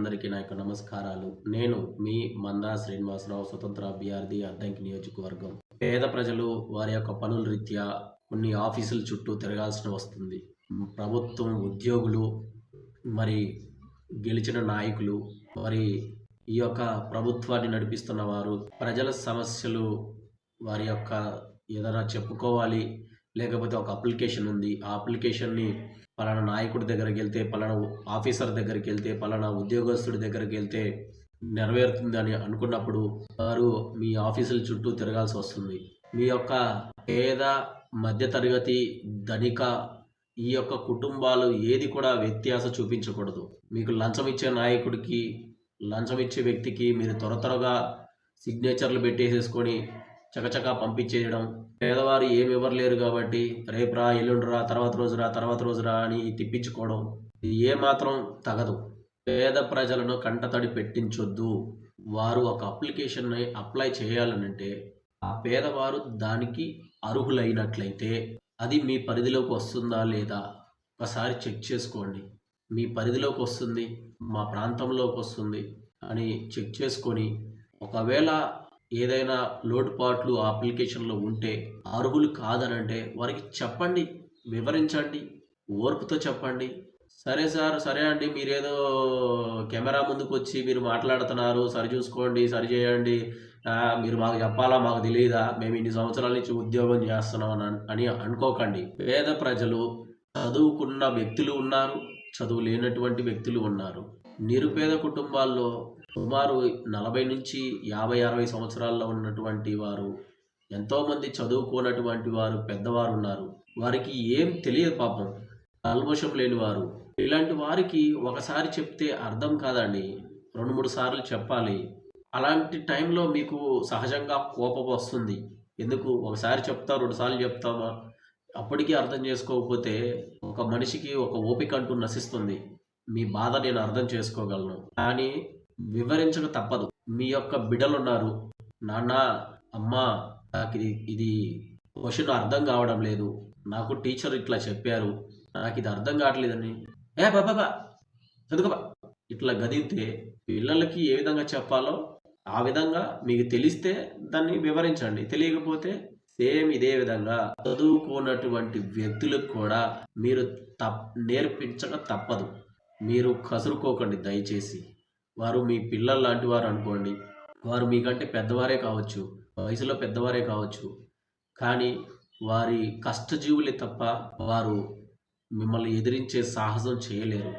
మిత్రులందరికీ నా యొక్క నమస్కారాలు. నేను మీ మందా శ్రీనివాసరావు, స్వతంత్ర అభ్యర్థి, అద్దంకి నియోజకవర్గం. పేద ప్రజలు వారి యొక్క పనుల రీత్యా కొన్ని ఆఫీసుల చుట్టూ తిరగాల్సిన వస్తుంది. ప్రభుత్వం ఉద్యోగులు, మరి గెలిచిన నాయకులు, మరి ఈ యొక్క ప్రభుత్వాన్ని నడిపిస్తున్న వారు ప్రజల సమస్యలు వారి యొక్క ఏదైనా చెప్పుకోవాలి, లేకపోతే ఒక అప్లికేషన్ ఉంది, ఆ అప్లికేషన్ని పలానా నాయకుడి దగ్గరికి వెళ్తే, పలానా ఆఫీసర్ దగ్గరికి వెళ్తే, పలానా ఉద్యోగస్తుడి దగ్గరికి వెళ్తే నెరవేరుతుందని అనుకున్నప్పుడు వారు మీ ఆఫీసుల చుట్టూ తిరగాల్సి వస్తుంది. మీ యొక్క పేద, మధ్యతరగతి, ధనిక ఈ యొక్క కుటుంబాలు ఏది కూడా వ్యత్యాస చూపించకూడదు. మీకు లంచం ఇచ్చే నాయకుడికి, లంచం ఇచ్చే వ్యక్తికి మీరు త్వరగా సిగ్నేచర్లు పెట్టేసేసుకొని చకచకా పంపించేయడం, పేదవారు ఏమి ఇవ్వలేరు కాబట్టి రేపు రా, ఎల్లుండి రా, తర్వాత రోజు రా అని తిప్పించుకోవడం ఇది ఏమాత్రం తగదు. పేద ప్రజలను కంటతడి పెట్టించొద్దు. వారు ఒక అప్లికేషన్ని అప్లై చేయాలనంటే ఆ పేదవారు దానికి అర్హులైనట్లయితే అది మీ పరిధిలోకి వస్తుందా లేదా ఒకసారి చెక్ చేసుకోండి. మీ పరిధిలోకి వస్తుంది, మా ప్రాంతంలోకి వస్తుంది అని చెక్ చేసుకొని, ఒకవేళ ఏదైనా లోటుపాట్లు ఆ అప్లికేషన్లో ఉంటే అర్హులు కాదనంటే వారికి చెప్పండి, వివరించండి, ఓర్పుతో చెప్పండి. సరే సార్, సరే అండి, మీరేదో కెమెరా ముందుకు వచ్చి మీరు మాట్లాడుతున్నారు, సరి చూసుకోండి, సరి చేయండి, మీరు మాకు చెప్పాలా, మాకు తెలియదా, మేము ఇన్ని సంవత్సరాల నుంచి ఉద్యోగం చేస్తున్నాం అని అనుకోకండి. పేద ప్రజలు, చదువుకున్న వ్యక్తులు ఉన్నారు, చదువు లేనటువంటి వ్యక్తులు ఉన్నారు. నిరుపేద కుటుంబాల్లో సుమారు 40 నుంచి 50-60 సంవత్సరాల్లో ఉన్నటువంటి వారు, ఎంతోమంది చదువుకోనటువంటి వారు, పెద్దవారు ఉన్నారు. వారికి ఏం తెలియదు పాపం, కల్మషం లేని వారు. ఇలాంటి వారికి ఒకసారి చెప్తే అర్థం కాదండి, 2-3 సార్లు చెప్పాలి. అలాంటి టైంలో మీకు సహజంగా కోపం వస్తుంది. ఎందుకు ఒకసారి చెప్తా, 2 సార్లు చెప్తామా, అప్పటికీ అర్థం చేసుకోకపోతే ఒక మనిషికి ఒక ఓపిక అంటూ నశిస్తుంది. మీ బాధ నేను అర్థం చేసుకోగలను, కానీ వివరించక తప్పదు. మీ యొక్క బిడ్డలు ఉన్నారు, నాన్న, అమ్మ, నాకు ఇది క్వశ్చన్ అర్థం కావడం లేదు, నాకు టీచర్ ఇట్లా చెప్పారు, నాకు ఇది అర్థం కావట్లేదని బాబా చదువుకోబా ఇట్లా గదిలితే పిల్లలకి ఏ విధంగా చెప్పాలో ఆ విధంగా మీకు తెలిస్తే దాన్ని వివరించండి. తెలియకపోతే సేమ్ ఇదే విధంగా చదువుకున్నటువంటి వ్యక్తులకు కూడా మీరు నేర్పించక తప్పదు. మీరు కసురుకోకండి దయచేసి. వారు మీ పిల్లలు లాంటి వారు అనుకోండి, వారు మీకంటే పెద్దవారే కావచ్చు, వయసులో పెద్దవారే కావచ్చు, కానీ వారి కష్టజీవులే తప్ప వారు మిమ్మల్ని ఎదిరించే సాహసం చేయలేరు.